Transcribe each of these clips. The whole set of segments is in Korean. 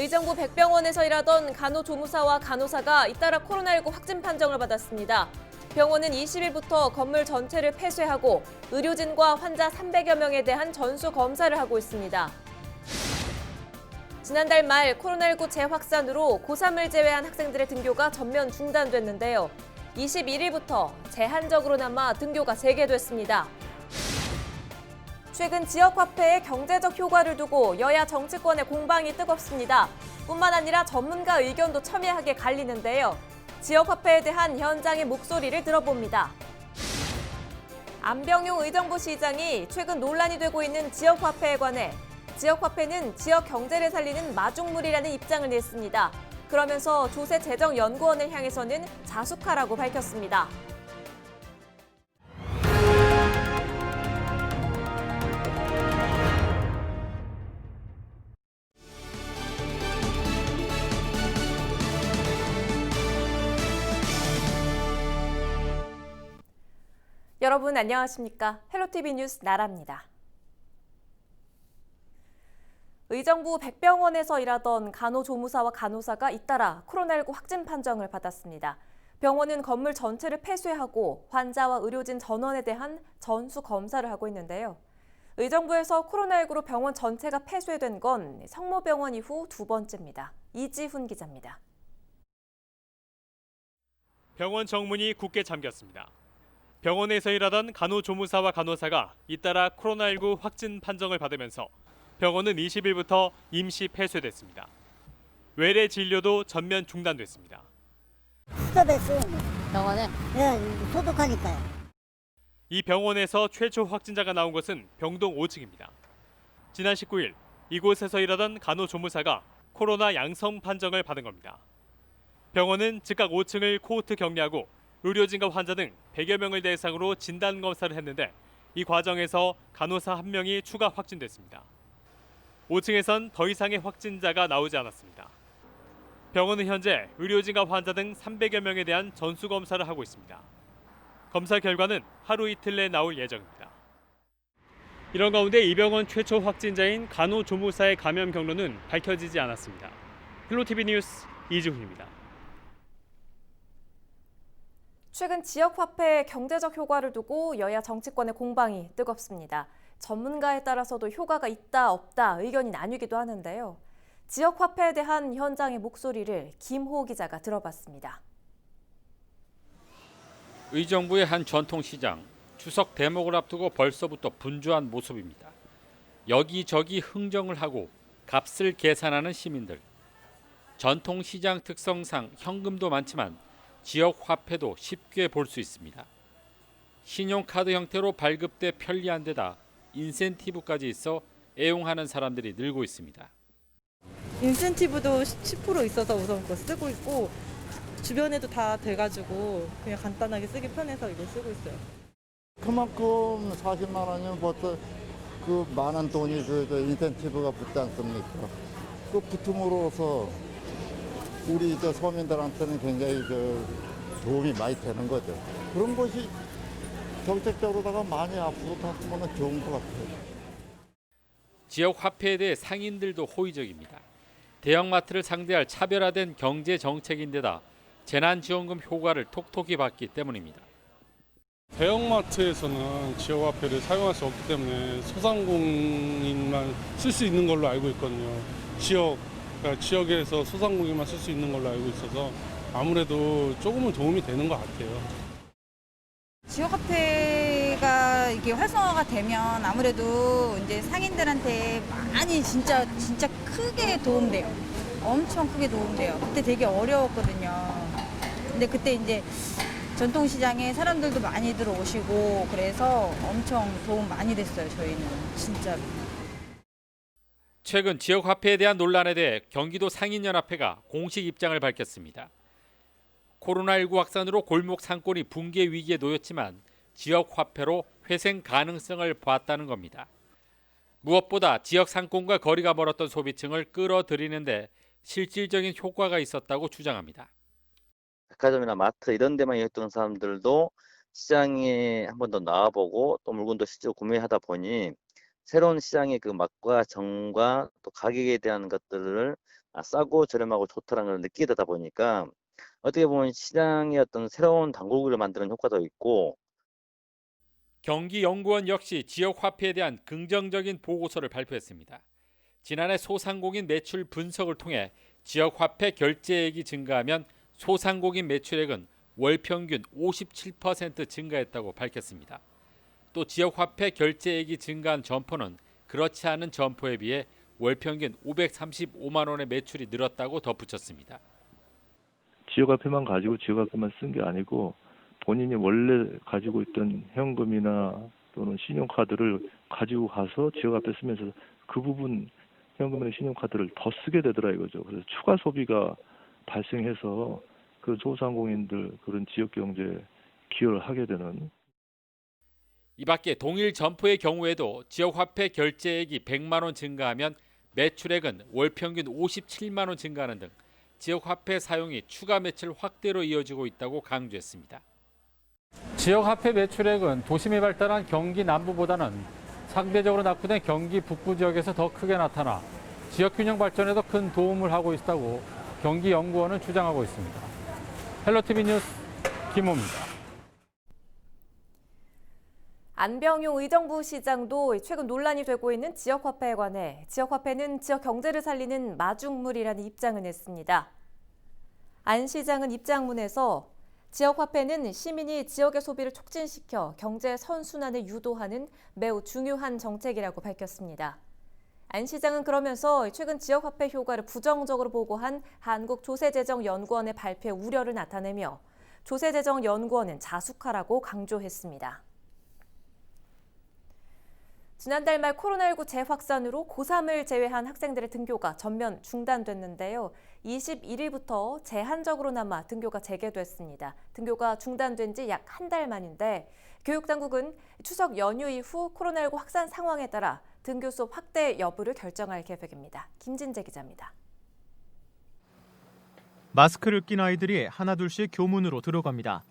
의정부 백병원에서 일하던 간호조무사와 간호사가 잇따라 코로나19 확진 판정을 받았습니다. 병원은 20일부터 건물 전체를 폐쇄하고 의료진과 환자 300여 명에 대한 전수 검사를 하고 있습니다. 지난달 말 코로나19 재확산으로 고3을 제외한 학생들의 등교가 전면 중단됐는데요. 21일부터 제한적으로나마 등교가 재개됐습니다. 최근 지역화폐의 경제적 효과를 두고 여야 정치권의 공방이 뜨겁습니다. 뿐만 아니라 전문가 의견도 첨예하게 갈리는데요. 지역화폐에 대한 현장의 목소리를 들어봅니다. 안병용 의정부시장이 최근 논란이 되고 있는 지역화폐에 관해 지역화폐는 지역 경제를 살리는 마중물이라는 입장을 냈습니다. 그러면서 조세재정연구원을 향해서는 자숙하라고 밝혔습니다. 여러분 안녕하십니까? 헬로티비 뉴스 나라입니다. 의정부 백병원에서 일하던 간호조무사와 간호사가 잇따라 코로나19 확진 판정을 받았습니다. 병원은 건물 전체를 폐쇄하고 환자와 의료진 전원에 대한 전수 검사를 하고 있는데요. 의정부에서 코로나19로 병원 전체가 폐쇄된 건 성모병원 이후 두 번째입니다. 이지훈 기자입니다. 병원 정문이 굳게 잠겼습니다. 병원에서 일하던 간호조무사와 간호사가 잇따라 코로나19 확진 판정을 받으면서 병원은 20일부터 임시 폐쇄됐습니다. 외래 진료도 전면 중단됐습니다. 스톱했어요. 병원에 예, 소독하니까요. 이 병원에서 최초 확진자가 나온 것은 병동 5층입니다. 지난 19일 이곳에서 일하던 간호조무사가 코로나 양성 판정을 받은 겁니다. 병원은 즉각 5층을 코호트 격리하고 의료진과 환자 등 100여 명을 대상으로 진단검사를 했는데 이 과정에서 간호사 1명이 추가 확진됐습니다. 5층에선 더 이상의 확진자가 나오지 않았습니다. 병원은 현재 의료진과 환자 등 300여 명에 대한 전수검사를 하고 있습니다. 검사 결과는 하루 이틀 내에 나올 예정입니다. 이런 가운데 이 병원 최초 확진자인 간호조무사의 감염 경로는 밝혀지지 않았습니다. 헬로티비 뉴스 이지훈입니다. 최근 지역화폐의 경제적 효과를 두고 여야 정치권의 공방이 뜨겁습니다. 전문가에 따라서도 효과가 있다 없다 의견이 나뉘기도 하는데요. 지역화폐에 대한 현장의 목소리를 김호 기자가 들어봤습니다. 의정부의 한 전통시장, 추석 대목을 앞두고 벌써부터 분주한 모습입니다. 여기저기 흥정을 하고 값을 계산하는 시민들. 전통시장 특성상 현금도 많지만 지역 화폐도 쉽게 볼 수 있습니다. 신용카드 형태로 발급돼 편리한 데다 인센티브까지 있어 애용하는 사람들이 늘고 있습니다. 인센티브도 10% 있어서 우선 그거 쓰고 있고 주변에도 다 돼가지고 그냥 간단하게 쓰기 편해서 이거 쓰고 있어요. 그만큼 40만 원이면 벌써 그 많은 돈이 그 인센티브가 붙지 않습니까? 그 붙음으로써 우리 서민들한테는 굉장히 도움이 많이 되는 거죠. 그런 것이 정책적으로다가 많이 앞으로 탔으면 좋은 것 같아요. 지역 화폐에 대해 상인들도 호의적입니다. 대형마트를 상대할 차별화된 경제 정책인데다 재난지원금 효과를 톡톡히 받기 때문입니다. 대형마트에서는 지역화폐를 사용할 수 없기 때문에 소상공인만 쓸 수 있는 걸로 알고 있거든요. 그러니까 지역에서 소상공인만 쓸 수 있는 걸로 알고 있어서 아무래도 조금은 도움이 되는 것 같아요. 지역화폐가 이게 활성화가 되면 아무래도 이제 상인들한테 많이 진짜 크게 도움돼요. 엄청 크게 도움돼요. 그때 되게 어려웠거든요. 근데 그때 이제 전통시장에 사람들도 많이 들어오시고 그래서 엄청 도움 많이 됐어요. 저희는 진짜로. 최근 지역화폐에 대한 논란에 대해 경기도 상인연합회가 공식 입장을 밝혔습니다. 코로나19 확산으로 골목 상권이 붕괴 위기에 놓였지만 지역화폐로 회생 가능성을 봤다는 겁니다. 무엇보다 지역 상권과 거리가 멀었던 소비층을 끌어들이는데 실질적인 효과가 있었다고 주장합니다. 백화점이나 마트 이런 데만 있던 사람들도 시장에 한 번 더 나와보고 또 물건도 실제로 구매하다 보니 새로운 시장의 그 맛과 정과 또 가격에 대한 것들을 싸고 저렴하고 좋다는 걸 느끼게 되다 보니까 어떻게 보면 시장의 어떤 새로운 단골구를 만드는 효과도 있고 경기연구원 역시 지역 화폐에 대한 긍정적인 보고서를 발표했습니다. 지난해 소상공인 매출 분석을 통해 지역 화폐 결제액이 증가하면 소상공인 매출액은 월 평균 57% 증가했다고 밝혔습니다. 또 지역 화폐 결제액이 증가한 점포는 그렇지 않은 점포에 비해 월 평균 535만 원의 매출이 늘었다고 덧붙였습니다. 지역화폐만 가지고 지역화폐만 쓴 게 아니고 본인이 원래 가지고 있던 현금이나 또는 신용카드를 가지고 가서 지역화폐 쓰면서 그 부분 현금이나 신용카드를 더 쓰게 되더라 이거죠. 그래서 추가 소비가 발생해서 그 소상공인들 그런 지역 경제에 기여를 하게 되는. 이 밖에 동일 점포의 경우에도 지역화폐 결제액이 100만 원 증가하면 매출액은 월 평균 57만 원 증가하는 등 지역화폐 사용이 추가 매출 확대로 이어지고 있다고 강조했습니다. 지역화폐 매출액은 도심이 발달한 경기 남부보다는 상대적으로 낙후된 경기 북부 지역에서 더 크게 나타나 지역균형 발전에도 큰 도움을 하고 있다고 경기연구원은 주장하고 있습니다. 헬로티비 뉴스 김호입니다. 안병용 의정부 시장도 최근 논란이 되고 있는 지역화폐에 관해 지역화폐는 지역 경제를 살리는 마중물이라는 입장을 냈습니다. 안 시장은 입장문에서 지역화폐는 시민이 지역의 소비를 촉진시켜 경제 선순환을 유도하는 매우 중요한 정책이라고 밝혔습니다. 안 시장은 그러면서 최근 지역화폐 효과를 부정적으로 보고한 한국조세재정연구원의 발표에 우려를 나타내며 조세재정연구원은 자숙하라고 강조했습니다. 지난달 말 코로나19 재확산으로 고3을 제외한 학생들의 등교가 전면 중단됐는데요. 21일부터 제한적으로나마 등교가 재개됐습니다. 등교가 중단된 지 약 한 달 만인데 교육당국은 추석 연휴 이후 코로나19 확산 상황에 따라 등교 수업 확대 여부를 결정할 계획입니다. 김진재 기자입니다. 마스크를 낀 아이들이 하나둘씩 교문으로 들어갑니다.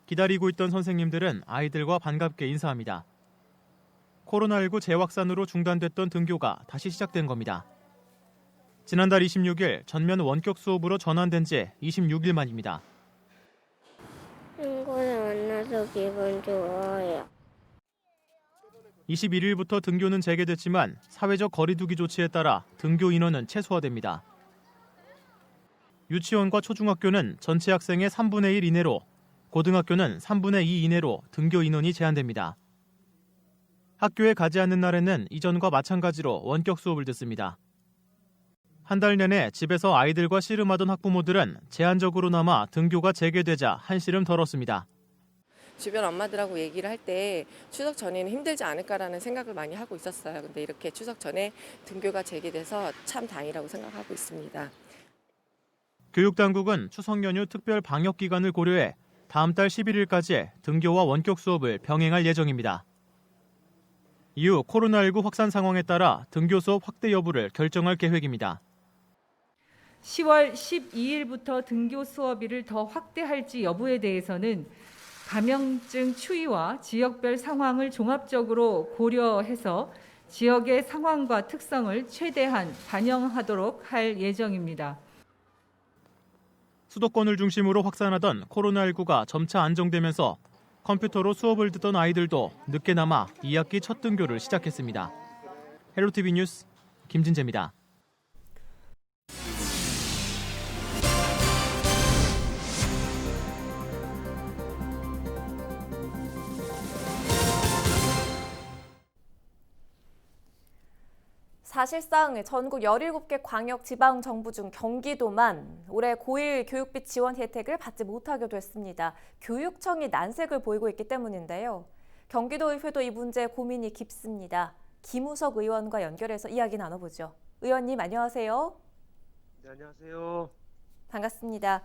기다리고 있던 선생님들은 아이들과 반갑게 인사합니다. 코로나19 재확산으로 중단됐던 등교가 다시 시작된 겁니다. 지난달 26일 전면 원격 수업으로 전환된 지 26일 만입니다. 친구를 만나서 기분 좋아요. 21일부터 등교는 재개됐지만 사회적 거리두기 조치에 따라 등교 인원은 최소화됩니다. 유치원과 초중학교는 전체 학생의 3분의 1 이내로, 고등학교는 3분의 2 이내로 등교 인원이 제한됩니다. 학교에 가지 않는 날에는 이전과 마찬가지로 원격 수업을 듣습니다. 한 달 내내 집에서 아이들과 씨름하던 학부모들은 제한적으로나마 등교가 재개되자 한시름 덜었습니다. 주변 엄마들하고 얘기를 할 때 추석 전에는 힘들지 않을까라는 생각을 많이 하고 있었어요. 근데 이렇게 추석 전에 등교가 재개돼서 참 다행이라고 생각하고 있습니다. 교육당국은 추석 연휴 특별 방역 기간을 고려해 다음 달 11일까지 등교와 원격 수업을 병행할 예정입니다. 이후 코로나19 확산 상황에 따라 등교 수업 확대 여부를 결정할 계획입니다. 10월 12일부터 등교 수업일을 더 확대할지 여부에 대해서는 감염증 추이와 지역별 상황을 종합적으로 고려해서 지역의 상황과 특성을 최대한 반영하도록 할 예정입니다. 수도권을 중심으로 확산하던 코로나19가 점차 안정되면서 컴퓨터로 수업을 듣던 아이들도 늦게나마 2학기 첫 등교를 시작했습니다. 헬로티비 뉴스 김진재입니다. 사실상 전국 17개 광역 지방 정부 중 경기도만 올해 고1 교육비 지원 혜택을 받지 못하게 됐습니다. 교육청이 난색을 보이고 있기 때문인데요. 경기도의회도 이 문제에 고민이 깊습니다. 김우석 의원과 연결해서 이야기 나눠보죠. 의원님 안녕하세요. 네, 안녕하세요. 반갑습니다.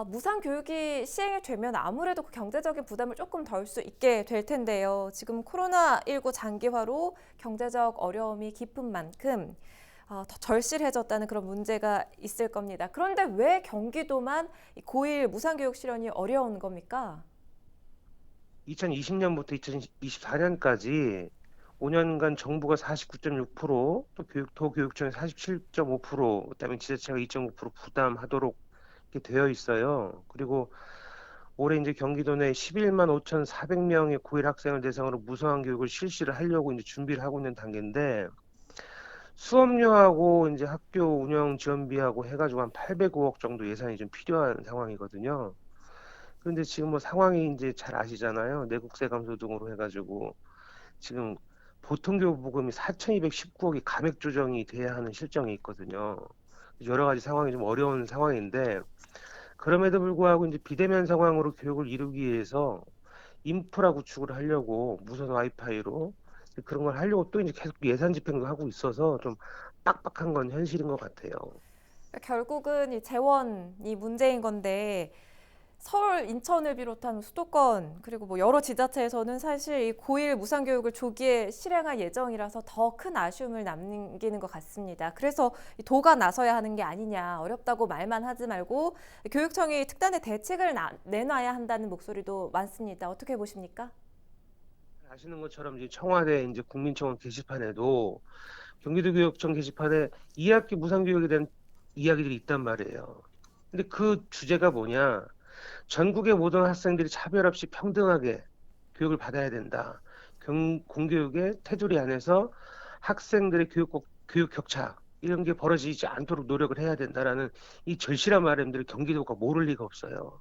무상교육이 시행이 되면 아무래도 그 경제적인 부담을 조금 덜 수 있게 될 텐데요. 지금 코로나19 장기화로 경제적 어려움이 깊은 만큼 더 절실해졌다는 그런 문제가 있을 겁니다. 그런데 왜 경기도만 고1 무상교육 실현이 어려운 겁니까? 2020년부터 2024년까지 5년간 정부가 49.6%, 또 도교육청이 47.5%, 그다음에 지자체가 2.9% 부담하도록 이렇게 되어 있어요. 그리고 올해 이제 경기도 내 11만 5,400명의 고1 학생을 대상으로 무상한 교육을 실시를 하려고 이제 준비를 하고 있는 단계인데, 수업료하고 이제 학교 운영 지원비하고 해가지고 한 805억 정도 예산이 좀 필요한 상황이거든요. 그런데 지금 뭐 상황이 이제 잘 아시잖아요. 내국세 감소 등으로 해가지고 지금 보통교부금이 4,219억이 감액 조정이 돼야 하는 실정이 있거든요. 여러 가지 상황이 좀 어려운 상황인데, 그럼에도 불구하고 이제 비대면 상황으로 교육을 이루기 위해서 인프라 구축을 하려고 무선 와이파이로 그런 걸 하려고 또 이제 계속 예산 집행도 하고 있어서 좀 빡빡한 건 현실인 것 같아요. 결국은 이 재원이 문제인 건데 서울, 인천을 비롯한 수도권 그리고 뭐 여러 지자체에서는 사실 이 고1 무상교육을 조기에 실행할 예정이라서 더 큰 아쉬움을 남기는 것 같습니다. 그래서 이 도가 나서야 하는 게 아니냐, 어렵다고 말만 하지 말고 교육청이 특단의 대책을 내놔야 한다는 목소리도 많습니다. 어떻게 보십니까? 아시는 것처럼 이제 청와대 이제 국민청원 게시판에도 경기도교육청 게시판에 2학기 무상교육에 대한 이야기들이 있단 말이에요. 근데 그 주제가 뭐냐? 전국의 모든 학생들이 차별 없이 평등하게 교육을 받아야 된다. 공교육의 테두리 안에서 학생들의 교육 격차 이런 게 벌어지지 않도록 노력을 해야 된다라는 이 절실한 바람들을 경기도가 모를 리가 없어요.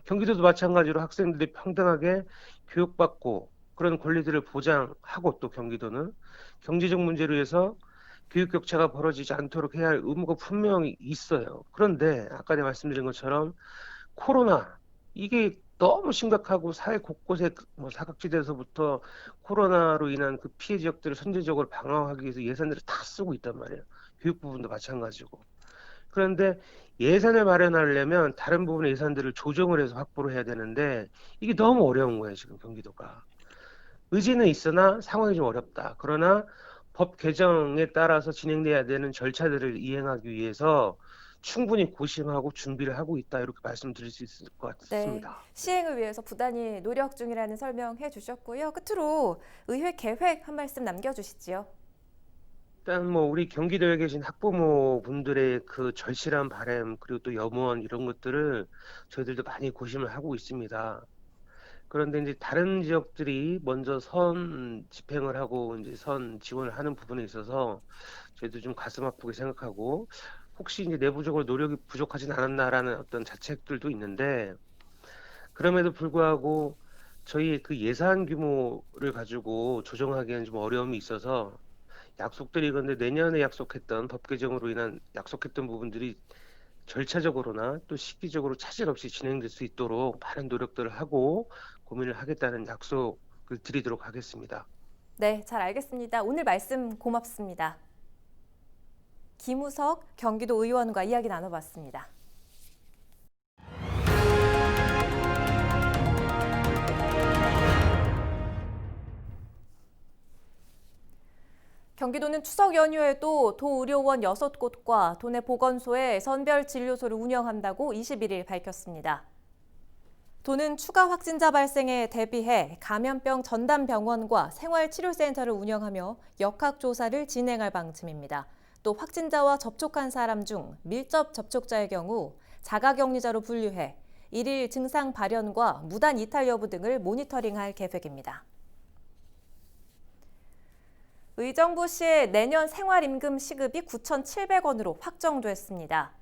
경기도도 마찬가지로 학생들이 평등하게 교육받고 그런 권리들을 보장하고, 또 경기도는 경제적 문제로 해서 교육 격차가 벌어지지 않도록 해야 할 의무가 분명히 있어요. 그런데 아까 내가 말씀드린 것처럼 코로나 이게 너무 심각하고 사회 곳곳에 뭐 사각지대에서부터 코로나로 인한 그 피해 지역들을 선제적으로 방어하기 위해서 예산들을 다 쓰고 있단 말이에요. 교육 부분도 마찬가지고. 그런데 예산을 마련하려면 다른 부분의 예산들을 조정을 해서 확보를 해야 되는데 이게 너무 어려운 거예요, 지금 경기도가. 의지는 있으나 상황이 좀 어렵다. 그러나 법 개정에 따라서 진행돼야 되는 절차들을 이행하기 위해서 충분히 고심하고 준비를 하고 있다, 이렇게 말씀드릴 수 있을 것 같습니다. 네, 시행을 위해서 부단히 노력 중이라는 설명해 주셨고요. 끝으로 의회 계획 한 말씀 남겨주시지요. 일단 뭐 우리 경기도에 계신 학부모 분들의 그 절실한 바람 그리고 또 염원 이런 것들을 저희들도 많이 고심을 하고 있습니다. 그런데 이제 다른 지역들이 먼저 선 집행을 하고 이제 선 지원을 하는 부분에 있어서 저희도 좀 가슴 아프게 생각하고, 혹시 이제 내부적으로 노력이 부족하진 않았나라는 어떤 자책들도 있는데, 그럼에도 불구하고 저희 그 예산 규모를 가지고 조정하기에는 좀 어려움이 있어서 약속들이, 그런데 내년에 약속했던 법 개정으로 인한 약속했던 부분들이 절차적으로나 또 시기적으로 차질 없이 진행될 수 있도록 많은 노력들을 하고 고민을 하겠다는 약속을 드리도록 하겠습니다. 네, 잘 알겠습니다. 오늘 말씀 고맙습니다. 김우석 경기도 의원과 이야기 나눠봤습니다. 경기도는 추석 연휴에도 도의료원 6곳과 도내 보건소에 선별 진료소를 운영한다고 21일 밝혔습니다. 도는 추가 확진자 발생에 대비해 감염병 전담병원과 생활치료센터를 운영하며 역학조사를 진행할 방침입니다. 또 확진자와 접촉한 사람 중 밀접 접촉자의 경우 자가격리자로 분류해 일일 증상 발현과 무단 이탈 여부 등을 모니터링할 계획입니다. 의정부시의 내년 생활임금 시급이 9,700원으로 확정됐습니다.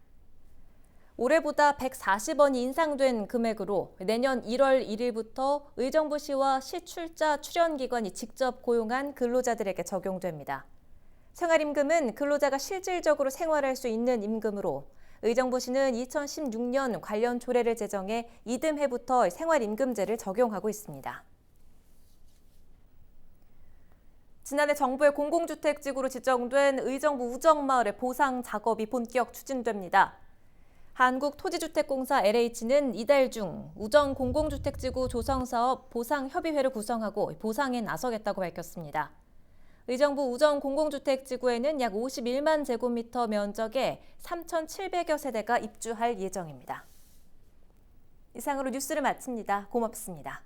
올해보다 140원이 인상된 금액으로 내년 1월 1일부터 의정부시와 시출자 출연기관이 직접 고용한 근로자들에게 적용됩니다. 생활임금은 근로자가 실질적으로 생활할 수 있는 임금으로 의정부시는 2016년 관련 조례를 제정해 이듬해부터 생활임금제를 적용하고 있습니다. 지난해 정부의 공공주택지구로 지정된 의정부 우정마을의 보상 작업이 본격 추진됩니다. 한국토지주택공사 LH는 이달 중 우정 공공주택지구 조성사업 보상협의회를 구성하고 보상에 나서겠다고 밝혔습니다. 의정부 우정 공공주택지구에는 약 51만 제곱미터 면적의 3,700여 세대가 입주할 예정입니다. 이상으로 뉴스를 마칩니다. 고맙습니다.